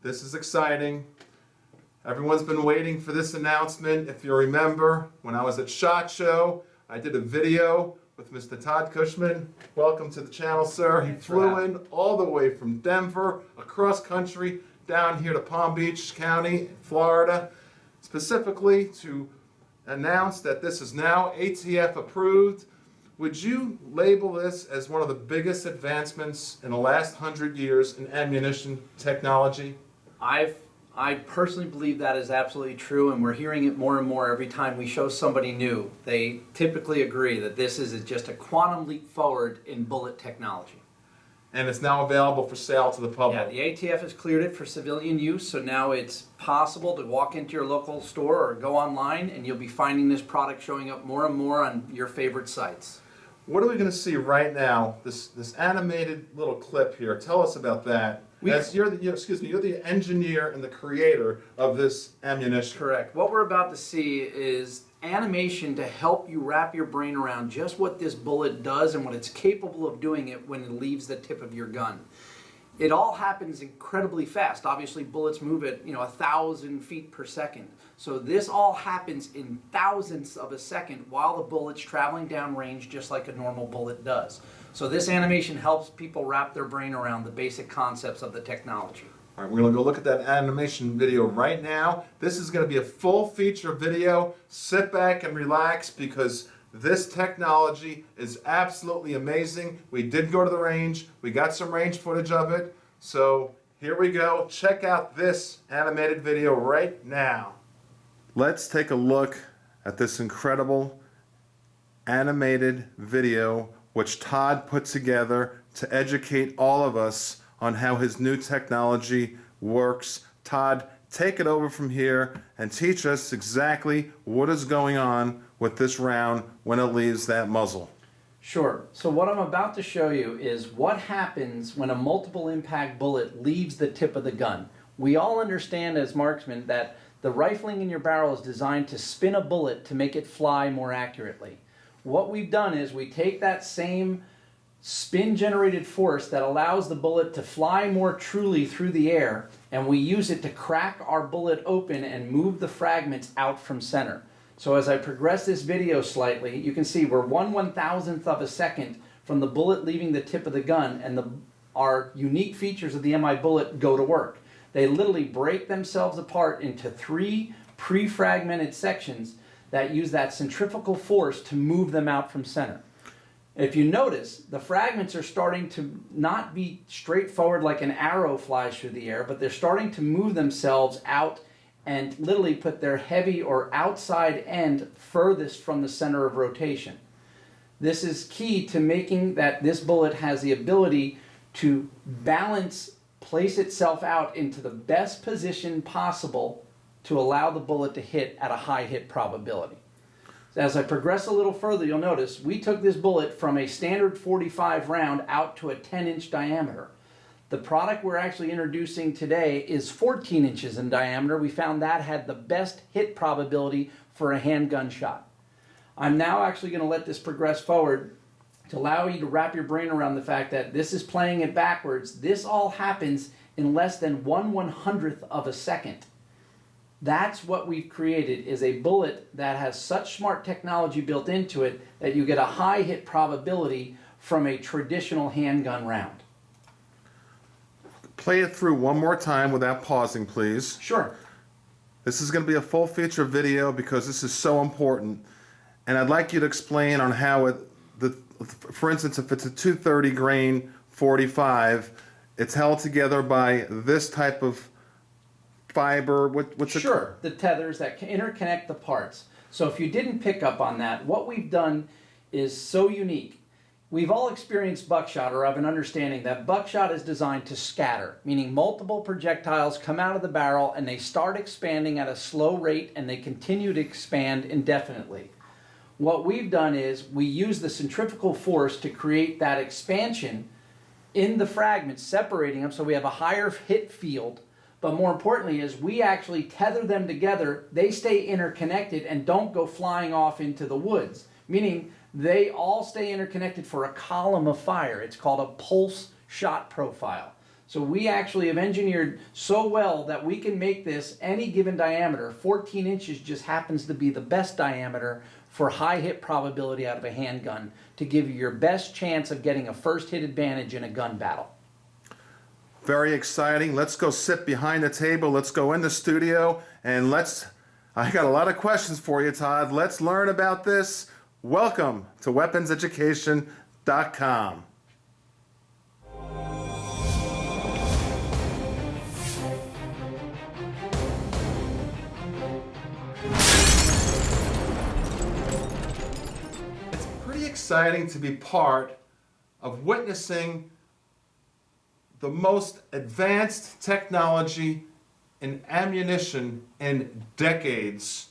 This is exciting. Everyone's been waiting for this announcement. If you remember, when I was at SHOT Show, I did a video with Mr. Todd Cushman. Welcome to the channel, sir. He flew in all the way from Denver, across country, down here to Palm Beach County, Florida, specifically to announce that this is now ATF approved. Would you label this as one of the biggest advancements in the last 100 years in ammunition technology? I personally believe that is absolutely true, and we're hearing it more and more every time we show somebody new. They typically agree that this is just a quantum leap forward in bullet technology. And it's now available for sale to the public. Yeah, the ATF has cleared it for civilian use, so now it's possible to walk into your local store or go online and you'll be finding this product showing up more and more on your favorite sites. What are we going to see right now? This animated little clip here. Tell us about that. You're the engineer and the creator of this ammunition. Correct. What we're about to see is animation to help you wrap your brain around just what this bullet does and what it's capable of doing it when it leaves the tip of your gun. It all happens incredibly fast. Obviously, bullets move at 1,000 feet per second. So this all happens in thousandths of a second while the bullet's traveling downrange just like a normal bullet does. So this animation helps people wrap their brain around the basic concepts of the technology. All right, we're going to go look at that animation video right now. This is going to be a full feature video. Sit back and relax because this technology is absolutely amazing. We did go to the range. We got some range footage of it. So here we go. Check out this animated video right now. Let's take a look at this incredible animated video which Todd put together to educate all of us on how his new technology works. Todd, take it over from here and teach us exactly what is going on with this round when it leaves that muzzle. Sure. So what I'm about to show you is what happens when a multiple impact bullet leaves the tip of the gun. We all understand as marksmen that the rifling in your barrel is designed to spin a bullet to make it fly more accurately. What we've done is we take that same spin-generated force that allows the bullet to fly more truly through the air, and we use it to crack our bullet open and move the fragments out from center. So as I progress this video slightly, you can see we're 1/1000th of a second from the bullet leaving the tip of the gun, and our unique features of the MI bullet go to work. They literally break themselves apart into 3 pre-fragmented sections that use that centrifugal force to move them out from center. If you notice, the fragments are starting to not be straightforward like an arrow flies through the air, but they're starting to move themselves out and literally put their heavy or outside end furthest from the center of rotation. This is key to making that this bullet has the ability to place itself out into the best position possible to allow the bullet to hit at a high hit probability. As I progress a little further, you'll notice we took this bullet from a standard 45 round out to a 10-inch diameter. The product we're actually introducing today is 14 inches in diameter. We found that had the best hit probability for a handgun shot. I'm now actually going to let this progress forward to allow you to wrap your brain around the fact that this is playing it backwards. This all happens in less than 1/100th of a second. That's what we've created, is a bullet that has such smart technology built into it that you get a high hit probability from a traditional handgun round. Play it through one more time without pausing, please. Sure. This is going to be a full feature video because this is so important. And I'd like you to explain on how for instance, if it's a 230 grain 45, it's held together by this type of fiber. Sure, the tethers that interconnect the parts. So if you didn't pick up on that, what we've done is so unique. We've all experienced buckshot or have an understanding that buckshot is designed to scatter, meaning multiple projectiles come out of the barrel and they start expanding at a slow rate and they continue to expand indefinitely. What we've done is we use the centrifugal force to create that expansion in the fragments, separating them so we have a higher hit field. But more importantly is we actually tether them together. They stay interconnected and don't go flying off into the woods, meaning they all stay interconnected for a column of fire. It's called a pulse shot profile. So we actually have engineered so well that we can make this any given diameter. 14 inches just happens to be the best diameter for high hit probability out of a handgun to give you your best chance of getting a first hit advantage in a gun battle. Very exciting. Let's go sit behind the table. Let's go in the studio and I got a lot of questions for you, Todd. Let's learn about this. Welcome to weaponseducation.com. It's pretty exciting to be part of witnessing the most advanced technology in ammunition in decades.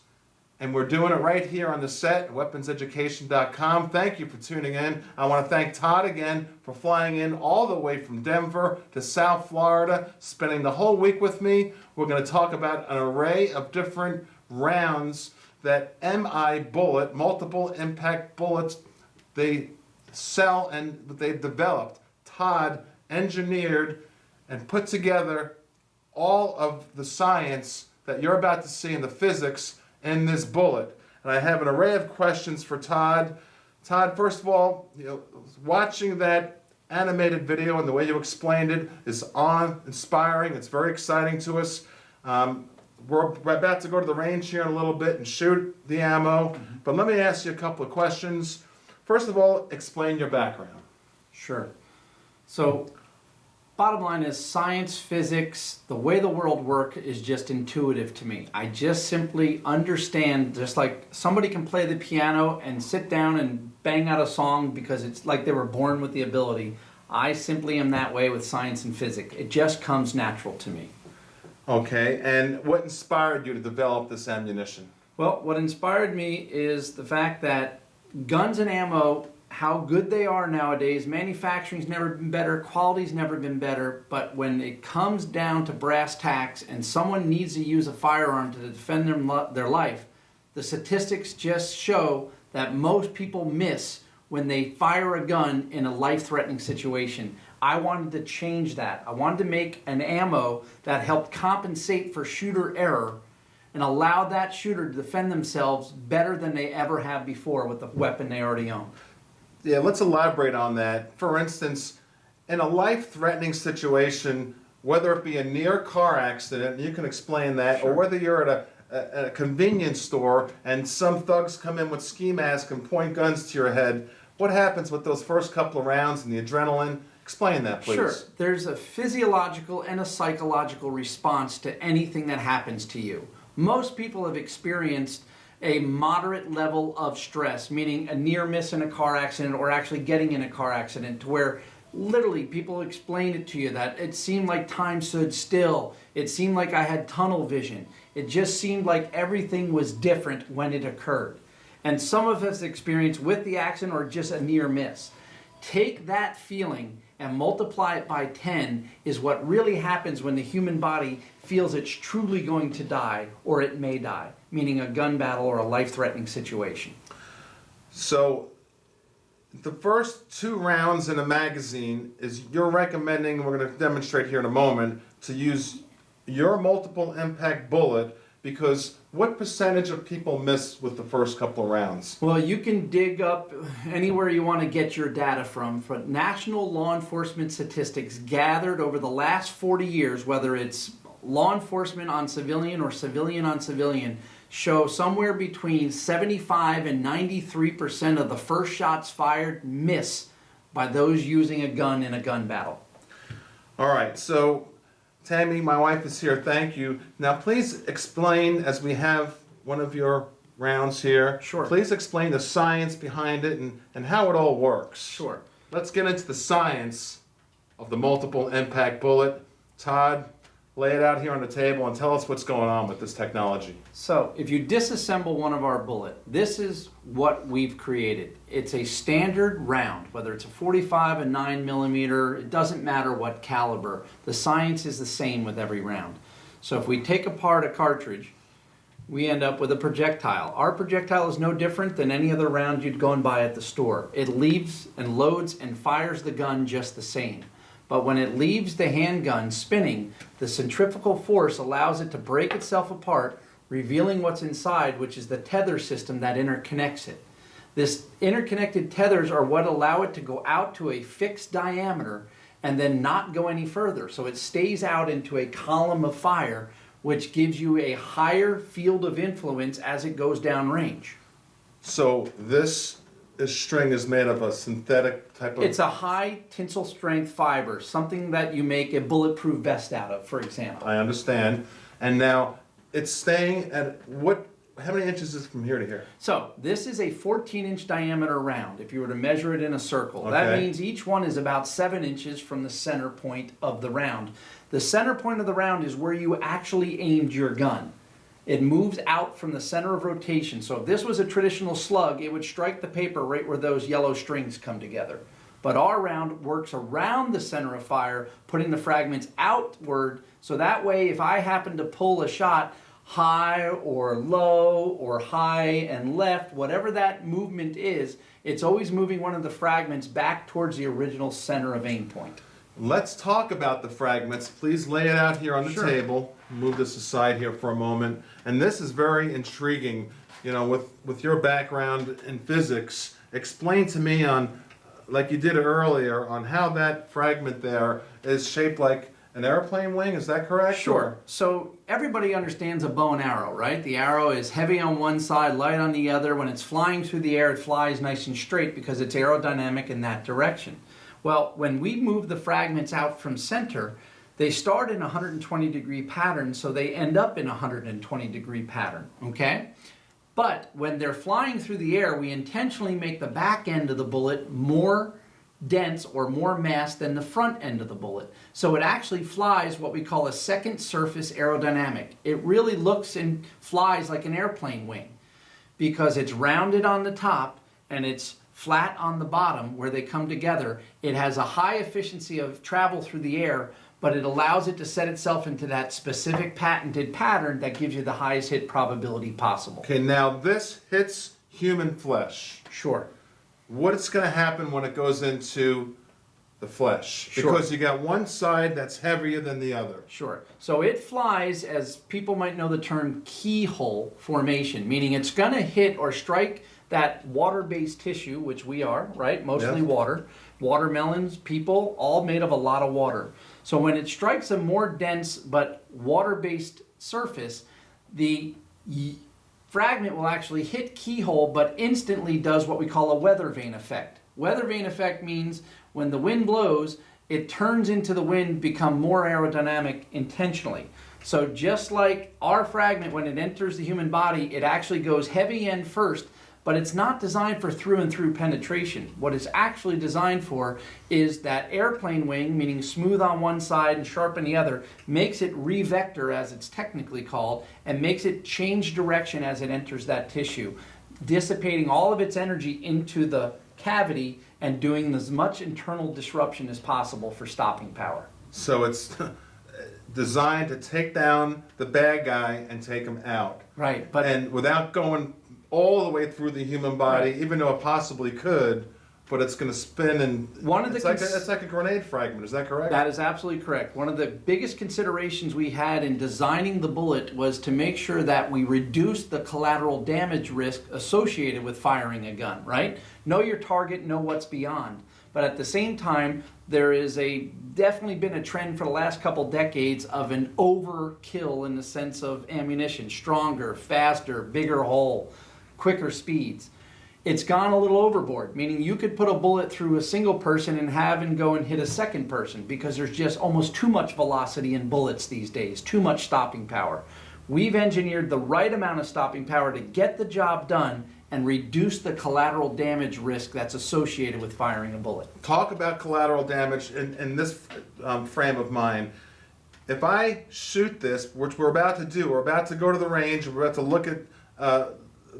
And we're doing it right here on the set at weaponseducation.com. Thank you for tuning in. I want to thank Todd again for flying in all the way from Denver to South Florida, spending the whole week with me. We're going to talk about an array of different rounds that MI Bullet, multiple impact bullets, they sell and they've developed. Todd engineered and put together all of the science that you're about to see in the physics in this bullet. And I have an array of questions for Todd. Todd, first of all, watching that animated video and the way you explained it is awe-inspiring. It's very exciting to us. We're about to go to the range here in a little bit and shoot the ammo. But let me ask you a couple of questions. First of all, explain your background. Sure. So, bottom line is science, physics, the way the world works is just intuitive to me. I just simply understand, just like somebody can play the piano and sit down and bang out a song because it's like they were born with the ability. I simply am that way with science and physics. It just comes natural to me. Okay, and what inspired you to develop this ammunition? Well, what inspired me is the fact that guns and ammo, how good they are nowadays, manufacturing's never been better, quality's never been better, but when it comes down to brass tacks and someone needs to use a firearm to defend their life, the statistics just show that most people miss when they fire a gun in a life-threatening situation. I wanted to change that. I wanted to make an ammo that helped compensate for shooter error and allowed that shooter to defend themselves better than they ever have before with the weapon they already own. Yeah, let's elaborate on that. For instance, in a life-threatening situation, whether it be a near car accident, you can explain that, Sure. or whether you're at a convenience store and some thugs come in with ski masks and point guns to your head, what happens with those first couple of rounds and the adrenaline? Explain that, please. Sure. There's a physiological and a psychological response to anything that happens to you. Most people have experienced a moderate level of stress, meaning a near miss in a car accident or actually getting in a car accident, to where literally people explain it to you that it seemed like time stood still. It seemed like I had tunnel vision. It just seemed like everything was different when it occurred. And some of us experience with the accident or just a near miss. Take that feeling and multiply it by 10 is what really happens when the human body feels it's truly going to die or it may die, meaning a gun battle or a life-threatening situation. So, the first 2 rounds in a magazine is you're recommending, we're going to demonstrate here in a moment, to use your multiple impact bullet, because what percentage of people miss with the first couple of rounds? Well, you can dig up anywhere you want to get your data from, but national law enforcement statistics gathered over the last 40 years, whether it's law enforcement on civilian or civilian on civilian, show somewhere between 75 and 93% of the first shots fired miss by those using a gun in a gun battle. All right, so Tammy, my wife is here. Thank you. Now, please explain, as we have one of your rounds here. Sure. Please explain the science behind it and how it all works. Sure. Let's get into the science of the multiple impact bullet. Todd, lay it out here on the table and tell us what's going on with this technology. So, if you disassemble one of our bullet, this is what we've created. It's a standard round, whether it's a 45, a 9mm, it doesn't matter what caliber. The science is the same with every round. So if we take apart a cartridge, we end up with a projectile. Our projectile is no different than any other round you'd go and buy at the store. It leaves and loads and fires the gun just the same. But when it leaves the handgun spinning, the centrifugal force allows it to break itself apart, revealing what's inside, which is the tether system that interconnects it. This interconnected tethers are what allow it to go out to a fixed diameter and then not go any further. So it stays out into a column of fire, which gives you a higher field of influence as it goes downrange. So this string is made of a synthetic type of... It's a high tensile strength fiber, something that you make a bulletproof vest out of, for example. I understand. And now it's staying at what? How many inches is it from here to here? So this is a 14-inch diameter round, if you were to measure it in a circle. Okay. That means each one is about 7 inches from the center point of the round. The center point of the round is where you actually aimed your gun. It moves out from the center of rotation. So if this was a traditional slug, it would strike the paper right where those yellow strings come together. But our round works around the center of fire, putting the fragments outward, so that way if I happen to pull a shot high or low or high and left, whatever that movement is, it's always moving one of the fragments back towards the original center of aim point. Let's talk about the fragments. Please lay it out here on the Sure. table. Move this aside here for a moment. And this is very intriguing. You know, with your background in physics, explain to me on, like you did earlier, on how that fragment there is shaped like an airplane wing. Is that correct? Sure. So everybody understands a bow and arrow, right? The arrow is heavy on one side, light on the other. When it's flying through the air, it flies nice and straight because it's aerodynamic in that direction. Well, when we move the fragments out from center, they start in a 120-degree pattern, so they end up in a 120-degree pattern, okay? But when they're flying through the air, we intentionally make the back end of the bullet more dense or more mass than the front end of the bullet. So it actually flies what we call a second surface aerodynamic. It really looks and flies like an airplane wing because it's rounded on the top and it's flat on the bottom where they come together. It has a high efficiency of travel through the air, but it allows it to set itself into that specific patented pattern that gives you the highest hit probability possible. Okay, now this hits human flesh. Sure. What's going to happen when it goes into the flesh? Sure. Because you got one side that's heavier than the other. Sure. So it flies, as people might know the term, keyhole formation, meaning it's going to hit or strike that water-based tissue, which we are, right? Mostly Yep. water. Watermelons, people, all made of a lot of water. So when it strikes a more dense but water-based surface, the fragment will actually hit keyhole but instantly does what we call a weather vane effect. Weather vane effect means when the wind blows, it turns into the wind become more aerodynamic intentionally. So just like our fragment, when it enters the human body, it actually goes heavy end first, but it's not designed for through and through penetration. What it's actually designed for is that airplane wing, meaning smooth on one side and sharp on the other, makes it re-vector, as it's technically called, and makes it change direction as it enters that tissue, dissipating all of its energy into the cavity and doing as much internal disruption as possible for stopping power. So it's designed to take down the bad guy and take him out. Right, but And without going all the way through the human body, Right. even though it possibly could, but it's going to spin and One of the it's like a grenade fragment. Is that correct? that is absolutely correct. One of the biggest considerations we had in designing the bullet was to make sure that we reduce the collateral damage risk associated with firing a gun, right? Know your target, know what's beyond. But at the same time, there is definitely been a trend for the last couple decades of an overkill in the sense of ammunition. Stronger, faster, bigger hole, quicker speeds. It's gone a little overboard, meaning you could put a bullet through a single person and have and go and hit a second person because there's just almost too much velocity in bullets these days, too much stopping power. We've engineered the right amount of stopping power to get the job done and reduce the collateral damage risk that's associated with firing a bullet. Talk about collateral damage in this frame of mind. If I shoot this, which we're about to do, we're about to go to the range, we're about to look at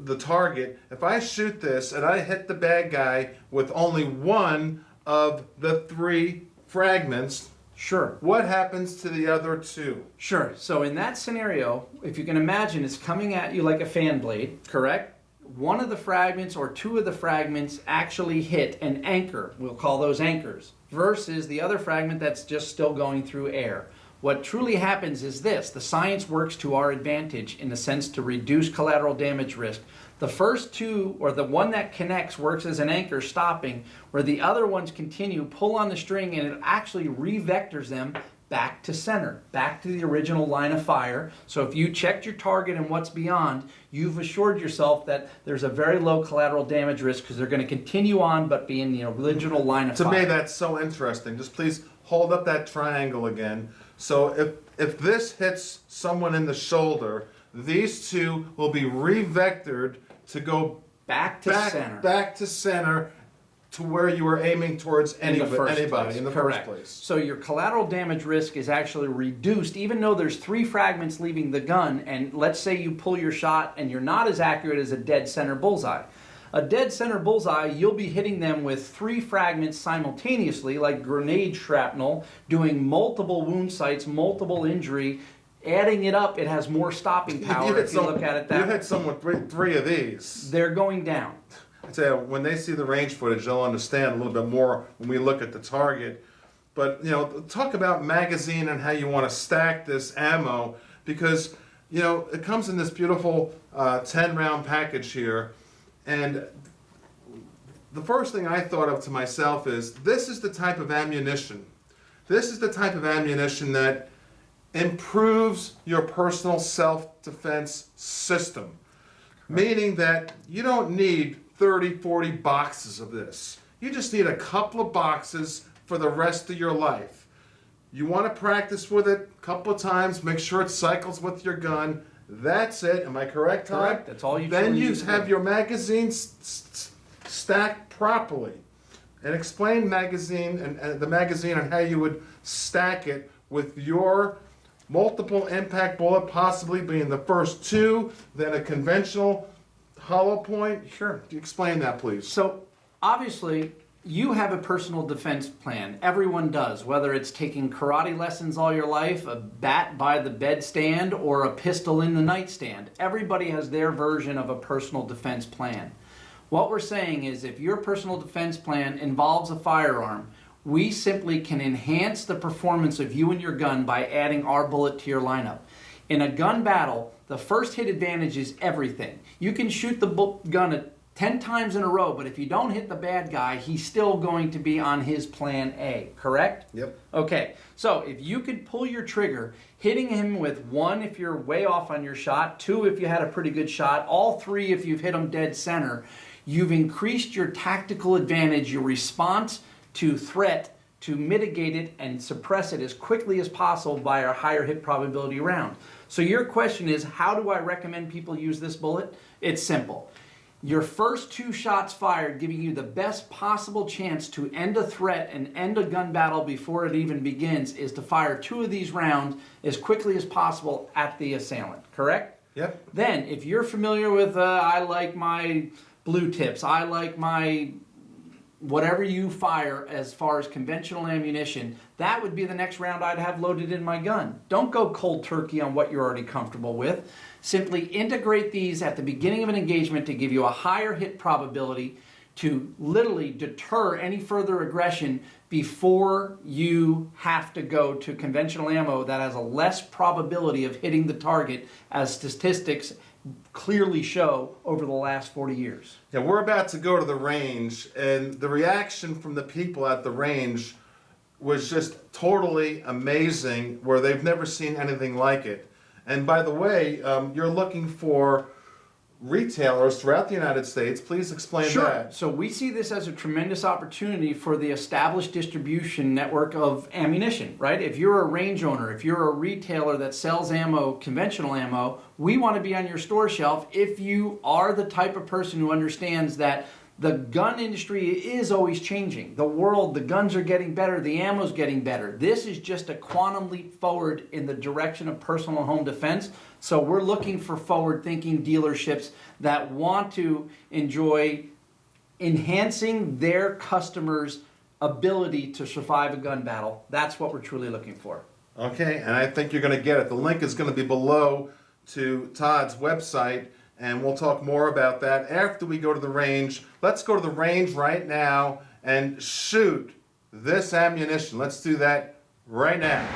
the target. If I shoot this and I hit the bad guy with only one of the three fragments, Sure. what happens to the other two? Sure. So in that scenario, if you can imagine, it's coming at you like a fan blade, correct? one of the fragments or two of the fragments actually hit an anchor, we'll call those anchors, versus the other fragment that's just still going through air. What truly happens is this: the science works to our advantage in the sense to reduce collateral damage risk. The first two, or the one that connects, works as an anchor stopping, where the other ones continue, pull on the string, and it actually re-vectors them back to center, back to the original line of fire. So if you checked your target and what's beyond, you've assured yourself that there's a very low collateral damage risk because they're going to continue on but be in the original line of fire. To me, that's so interesting. Just please hold up that triangle again. So if this hits someone in the shoulder, these two will be re-vectored to go back to center. Back to center, to where you were aiming towards anybody in the first place. So your collateral damage risk is actually reduced, even though there's 3 fragments leaving the gun, and let's say you pull your shot and you're not as accurate as a dead center bullseye. A dead center bullseye, you'll be hitting them with 3 fragments simultaneously, like grenade shrapnel, doing multiple wound sites, multiple injury. Adding it up, it has more stopping power if you look at it that way. You hit someone with 3 of these. They're going down. I tell you, when they see the range footage, they'll understand a little bit more when we look at the target. But, you know, talk about magazine and how you want to stack this ammo, because, you know, it comes in this beautiful 10-round package here. And the first thing I thought of to myself is, this is the type of ammunition. This is the type of ammunition that improves your personal self-defense system. Meaning that you don't need 30, 40 boxes of this. You just need a couple of boxes for the rest of your life. You want to practice with it a couple of times, make sure it cycles with your gun. That's it. Am I correct, Todd? Correct. That's all you Then you need to have do. your magazines stacked properly. And explain magazine and the magazine and how you would stack it with your multiple impact bullet, possibly being the first 2, then a conventional hollow point. Sure. Explain that, please. So obviously, you have a personal defense plan. Everyone does, whether it's taking karate lessons all your life, a bat by the bedstand, or a pistol in the nightstand. Everybody has their version of a personal defense plan. What we're saying is, if your personal defense plan involves a firearm, we simply can enhance the performance of you and your gun by adding our bullet to your lineup. In a gun battle, the first hit advantage is everything. You can shoot the gun 10 times in a row, but if you don't hit the bad guy, he's still going to be on his plan A, correct? Yep. Okay, so if you could pull your trigger, hitting him with 1 if you're way off on your shot, 2 if you had a pretty good shot, all 3 if you've hit him dead center, you've increased your tactical advantage, your response to threat, to mitigate it and suppress it as quickly as possible by a higher hit probability round. So your question is, how do I recommend people use this bullet? It's simple. Your first 2 shots fired, giving you the best possible chance to end a threat and end a gun battle before it even begins, is to fire 2 of these rounds as quickly as possible at the assailant, correct? Yep. Then, if you're familiar with, I like my blue tips, I like my whatever you fire as far as conventional ammunition, that would be the next round I'd have loaded in my gun. Don't go cold turkey on what you're already comfortable with. Simply integrate these at the beginning of an engagement to give you a higher hit probability, to literally deter any further aggression before you have to go to conventional ammo that has a less probability of hitting the target, as statistics clearly show over the last 40 years. Yeah, we're about to go to the range, and the reaction from the people at the range was just totally amazing, where they've never seen anything like it. And by the way, you're looking for retailers throughout the United States. Please explain Sure. that. So we see this as a tremendous opportunity for the established distribution network of ammunition, right? If you're a range owner, if you're a retailer that sells ammo, conventional ammo, we want to be on your store shelf if you are the type of person who understands that the gun industry is always changing. The world, the guns are getting better, the ammo's getting better. This is just a quantum leap forward in the direction of personal and home defense. So we're looking for forward-thinking dealerships that want to enjoy enhancing their customers' ability to survive a gun battle. That's what we're truly looking for. Okay, and I think you're going to get it. The link is going to be below to Todd's website. and we'll talk more about that after we go to the range. Let's go to the range right now and shoot this ammunition. Let's do that right now.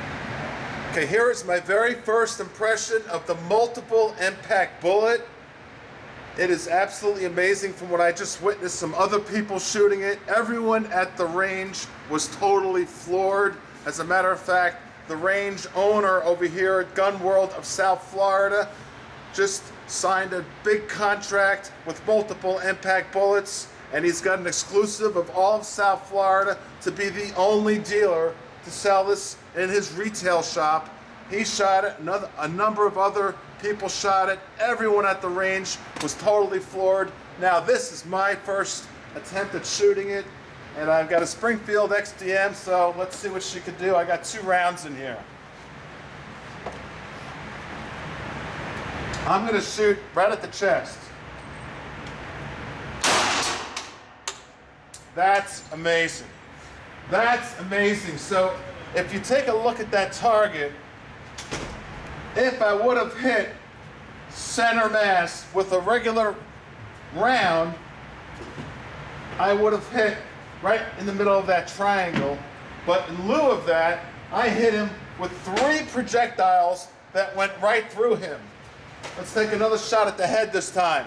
Okay, here is my very first impression of the multiple impact bullet. It is absolutely amazing from what I just witnessed some other people shooting it. Everyone at the range was totally floored. As a matter of fact, the range owner over here at Gun World of South Florida just signed a big contract with multiple impact bullets, and he's got an exclusive of all of South Florida to be the only dealer to sell this in his retail shop. He shot it, a number of other people shot it. Everyone at the range was totally floored. Now this is my first attempt at shooting it, and I've got a Springfield XDM, so let's see what she could do. I got 2 rounds in here. I'm gonna shoot right at the chest. That's amazing. That's amazing. So if you take a look at that target, if I would have hit center mass with a regular round, I would have hit right in the middle of that triangle. But in lieu of that, I hit him with 3 projectiles that went right through him. Let's take another shot at the head this time.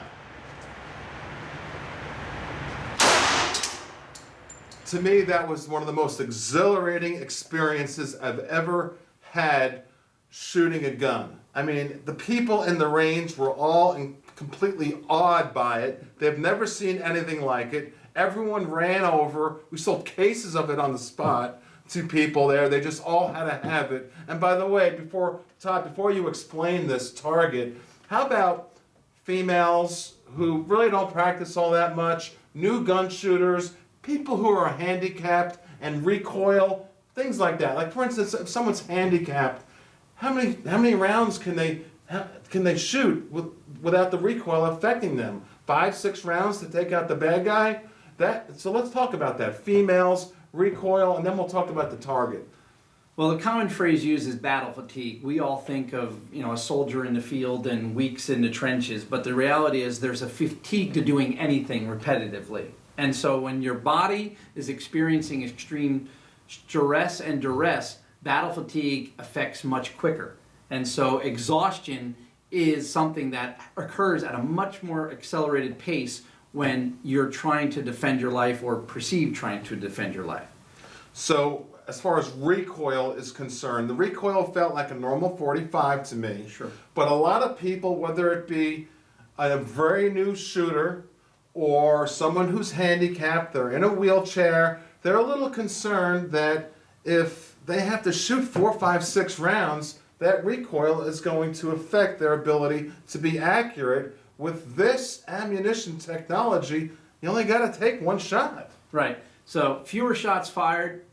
To me, that was one of the most exhilarating experiences I've ever had shooting a gun. I mean, the people in the range were all completely awed by it. They've never seen anything like it. Everyone ran over. We sold cases of it on the spot to people there. They just all had to have it. And by the way, Todd, before you explain this target, how about females who really don't practice all that much, new gun shooters, people who are handicapped and recoil, things like that. Like for instance, if someone's handicapped, how many rounds can they shoot without the recoil affecting them? 5, 6 rounds to take out the bad guy? So let's talk about that. Females, recoil, and then we'll talk about the target. Well, the common phrase used is battle fatigue. We all think of, a soldier in the field and weeks in the trenches, but the reality is there's a fatigue to doing anything repetitively. And so when your body is experiencing extreme stress and duress, battle fatigue affects much quicker. And so exhaustion is something that occurs at a much more accelerated pace when you're trying to defend your life or perceive trying to defend your life. So as far as recoil is concerned, the recoil felt like a normal 45 to me. Sure. But a lot of people, whether it be a very new shooter or someone who's handicapped, they're in a wheelchair, they're a little concerned that if they have to shoot 4, 5, 6 rounds, that recoil is going to affect their ability to be accurate. With this ammunition technology, you only got to take 1 shot. Right. So fewer shots fired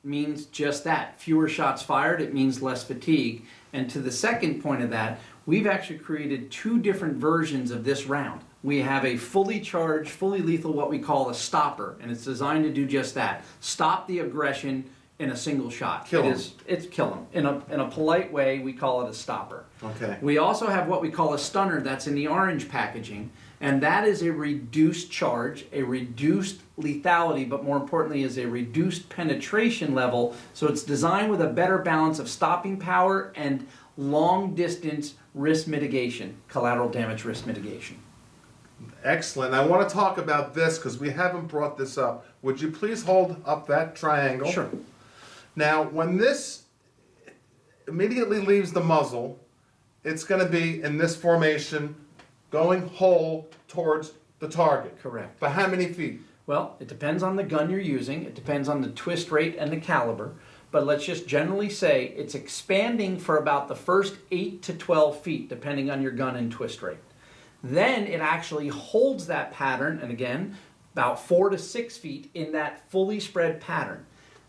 means just that. Fewer shots fired, it means less fatigue. And to the second point of that, we've actually created 2 different versions of this round. We have a fully charged, fully lethal, what we call a stopper, and it's designed to do just that. Stop the aggression in a single shot. Kill him. It's kill him. In a polite way, we call it a stopper. Okay. We also have what we call a stunner that's in the orange packaging, and that is a reduced charge, a reduced lethality, but more importantly is a reduced penetration level, so it's designed with a better balance of stopping power and long distance risk mitigation, collateral damage risk mitigation. Excellent. I want to talk about this because we haven't brought this up. Would you please hold up that triangle? Sure. Now, when this immediately leaves the muzzle, it's going to be in this formation, going whole towards the target. Correct. But how many feet? Well, it depends on the gun you're using. It depends on the twist rate and the caliber. But let's just generally say it's expanding for about the first 8 to 12 feet, depending on your gun and twist rate. Then it actually holds that pattern, and again, about 4 to 6 feet in that fully spread pattern.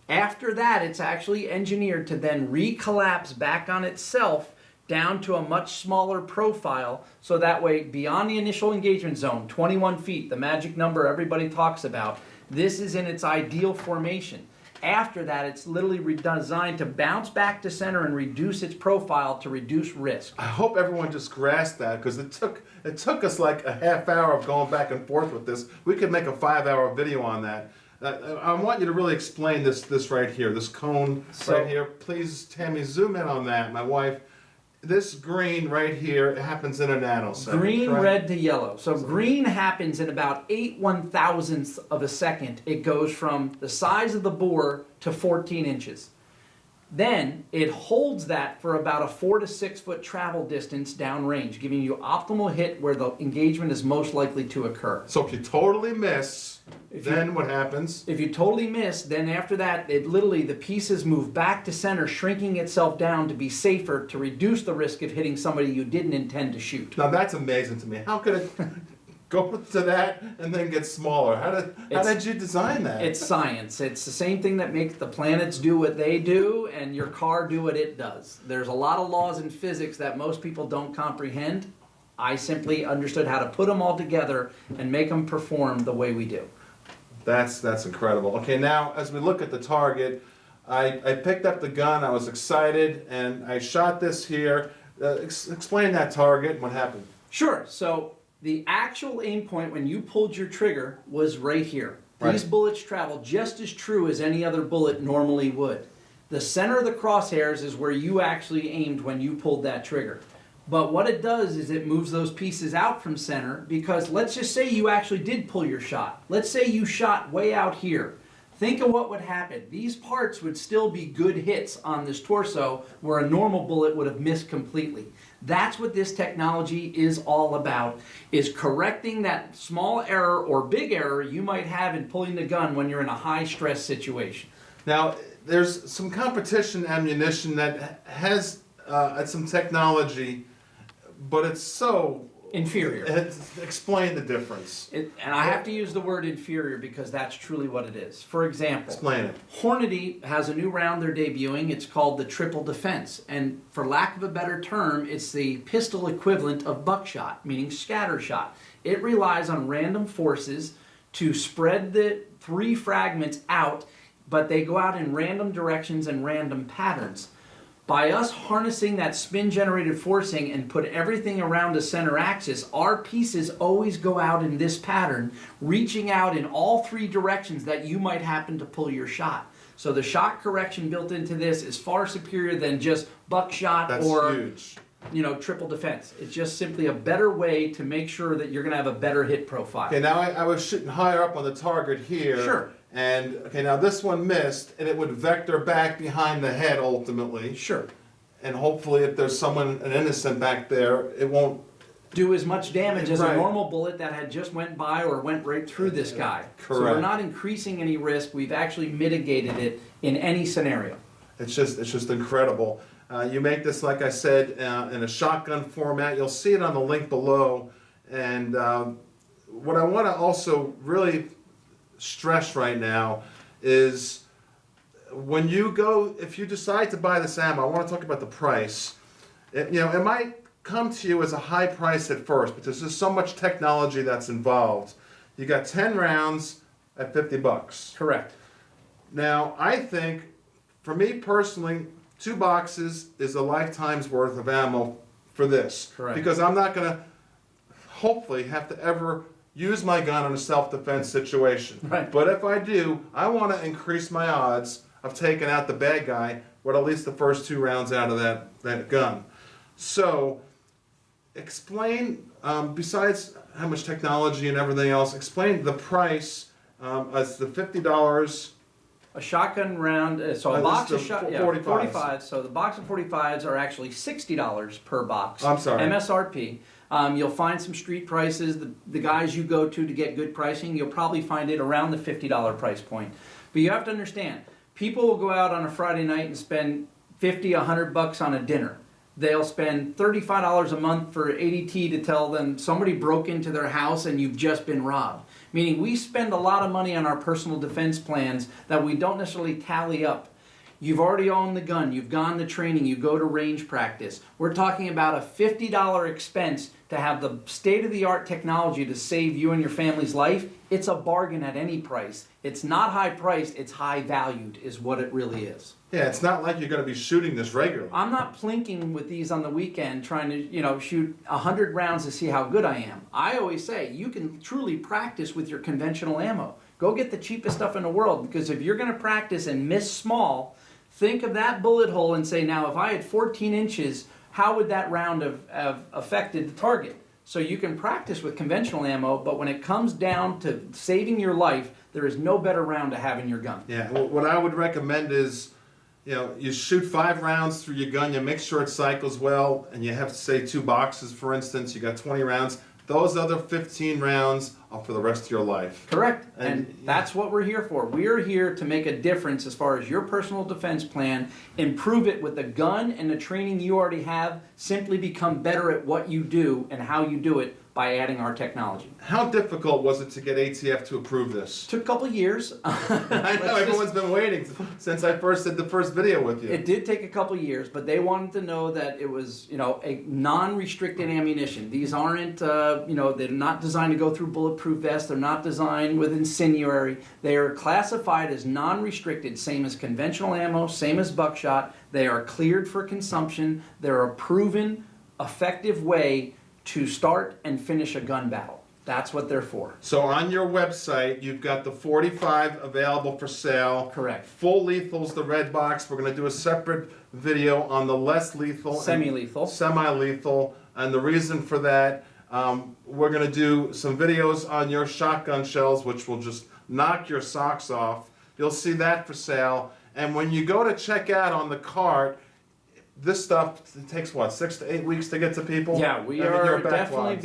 After that, it's actually engineered to then recollapse back on itself down to a much smaller profile, so that way beyond the initial engagement zone, 21 feet, the magic number everybody talks about, this is in its ideal formation. After that, it's literally designed to bounce back to center and reduce its profile to reduce risk. I hope everyone just grasped that, because it took us like a half hour of going back and forth with this. We could make a 5-hour video on that. I want you to really explain this right here, this cone right here. Please, Tammy, zoom in on that. My wife, this green right here, it happens in a nanosecond. Green, correct? red to yellow. So green happens in about 8/1000ths of a second. It goes from the size of the bore to 14 inches. Then it holds that for about a 4 to 6 foot travel distance downrange, giving you optimal hit where the engagement is most likely to occur. So if you totally miss, then what happens? If you totally miss, then after that, the pieces move back to center, shrinking itself down to be safer to reduce the risk of hitting somebody you didn't intend to shoot. Now that's amazing to me. How could it go to that and then get smaller? How did you design that? It's science. It's the same thing that makes the planets do what they do and your car do what it does. There's a lot of laws in physics that most people don't comprehend. I simply understood how to put them all together and make them perform the way we do. That's incredible. Okay, now as we look at the target, I picked up the gun, I was excited, and I shot this here. Explain that target and what happened. Sure. So the actual aim point when you pulled your trigger was right here. Right. These bullets travel just as true as any other bullet normally would. The center of the crosshairs is where you actually aimed when you pulled that trigger. But what it does is it moves those pieces out from center, because let's just say you actually did pull your shot. Let's say you shot way out here. Think of what would happen. These parts would still be good hits on this torso where a normal bullet would have missed completely. That's what this technology is all about, is correcting that small error or big error you might have in pulling the gun when you're in a high stress situation. Now, there's some competition ammunition that has some technology, but it's so Inferior. Explain the difference. And I have to use the word inferior because that's truly what it is. For example, Explain it. Hornady has a new round they're debuting. It's called the Triple Defense. And for lack of a better term, it's the pistol equivalent of buckshot, meaning scatter shot. It relies on random forces to spread the 3 fragments out, but they go out in random directions and random patterns. By us harnessing that spin-generated forcing and put everything around the center axis, our pieces always go out in this pattern, reaching out in all 3 directions that you might happen to pull your shot. So the shot correction built into this is far superior than just buckshot. That's or huge. Triple defense. It's just simply a better way to make sure that you're going to have a better hit profile. Okay, now I was shooting higher up on the target here. Sure. And, okay, now this one missed, and it would vector back behind the head ultimately. Sure. And hopefully if there's an innocent back there, it won't do as much damage as Right. a normal bullet that had just went by or went right through this guy. Correct. So we're not increasing any risk. We've actually mitigated it in any scenario. It's just incredible. You make this, like I said, in a shotgun format. You'll see it on the link below. And what I want to also really stress right now is when you go, if you decide to buy this ammo, I want to talk about the price. It might come to you as a high price at first, but there's just so much technology that's involved. You got 10 rounds at $50. Correct. Now, I think, for me personally, 2 boxes is a lifetime's worth of ammo for this. Correct. Because I'm not going to, hopefully, have to ever use my gun in a self-defense situation. Right. But if I do, I want to increase my odds of taking out the bad guy with at least the first 2 rounds out of that gun. So, explain, besides how much technology and everything else, explain the price as the $50. A shotgun round, so a This box is of the 45s. 45s. So the box of 45s are actually $60 per box. I'm sorry. MSRP. You'll find some street prices. The guys you go to get good pricing, you'll probably find it around the $50 price point. But you have to understand, people will go out on a Friday night and spend $50, $100 on a dinner. They'll spend $35 a month for ADT to tell them somebody broke into their house and you've just been robbed. Meaning we spend a lot of money on our personal defense plans that we don't necessarily tally up. You've already owned the gun, you've gone to training, you go to range practice. We're talking about a $50 expense to have the state-of-the-art technology to save you and your family's life. It's a bargain at any price. It's not high priced, it's high valued is what it really is. Yeah, it's not like you're going to be shooting this regularly. I'm not plinking with these on the weekend trying to, shoot 100 rounds to see how good I am. I always say you can truly practice with your conventional ammo. Go get the cheapest stuff in the world, because if you're going to practice and miss small, think of that bullet hole and say, now if I had 14 inches, how would that round have affected the target? So you can practice with conventional ammo, but when it comes down to saving your life, there is no better round to have in your gun. Yeah, well, what I would recommend is, you shoot 5 rounds through your gun, you make sure it cycles well, and you have to say 2 boxes, for instance, you got 20 rounds. Those other 15 rounds are for the rest of your life. Correct, and that's what we're here for. We're here to make a difference as far as your personal defense plan, improve it with the gun and the training you already have, simply become better at what you do and how you do it by adding our technology. How difficult was it to get ATF to approve this? Took a couple of years. I know, everyone's been waiting since I first did the first video with you. It did take a couple of years, but they wanted to know that it was, a non-restricted ammunition. These aren't, they're not designed to go through bulletproof vests. They're not designed with incendiary. They are classified as non-restricted, same as conventional ammo, same as buckshot. They are cleared for consumption. They're a proven, effective way to start and finish a gun battle. That's what they're for. So on your website, you've got the 45 available for sale. Correct. Full lethal's the red box. We're going to do a separate video on the less lethal. Semi-lethal. Semi-lethal. And the reason for that, we're going to do some videos on your shotgun shells, which will just knock your socks off. You'll see that for sale. And when you go to check out on the cart, this stuff takes what, 6 to 8 weeks to get to people? Yeah, we are definitely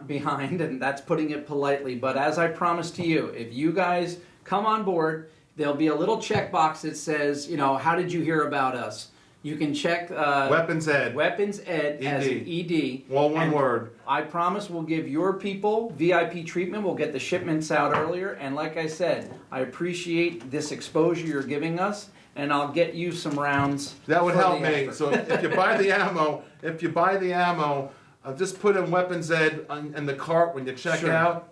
behind, and that's putting it politely. But as I promised to you, if you guys come on board, there'll be a little checkbox that says, how did you hear about us? You can check Weapons Ed. Weapons Ed as an ED. Well, one word. I promise we'll give your people VIP treatment. We'll get the shipments out earlier. And like I said, I appreciate this exposure you're giving us. And I'll get you some rounds. That would help me. effort. So if you buy the ammo, just put in Weapons Ed in the cart when you check out,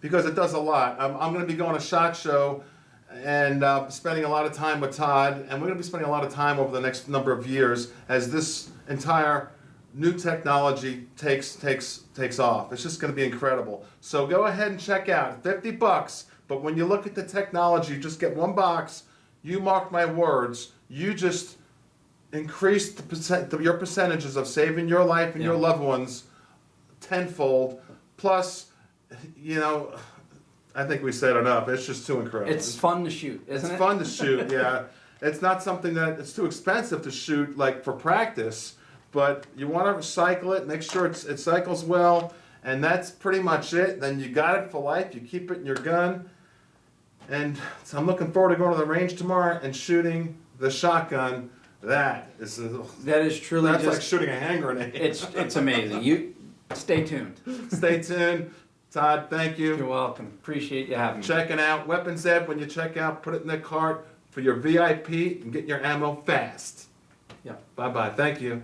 because it does a lot. I'm going to be going to SHOT Show and spending a lot of time with Todd, and we're going to be spending a lot of time over the next number of years as this entire new technology takes off. It's just going to be incredible. So go ahead and check out. $50, but when you look at the technology, just get 1 box. You mark my words, you just increase your percentages of saving your life and your loved ones tenfold. Plus, I think we said enough. It's just too incredible. It's fun to shoot, isn't it? It's fun to shoot, yeah. It's not something that it's too expensive to shoot like for practice, but you want to recycle it, make sure it cycles well, and that's pretty much it. Then you got it for life. You keep it in your gun. And so I'm looking forward to going to the range tomorrow and shooting the shotgun. That is truly that's like shooting a hand grenade. It's amazing. You stay tuned. Stay tuned. Todd, thank you. You're welcome. Appreciate you having me. Checking out Weapons Ed. When you check out, put it in the cart for your VIP and get your ammo fast. Yeah. Bye-bye. Thank you.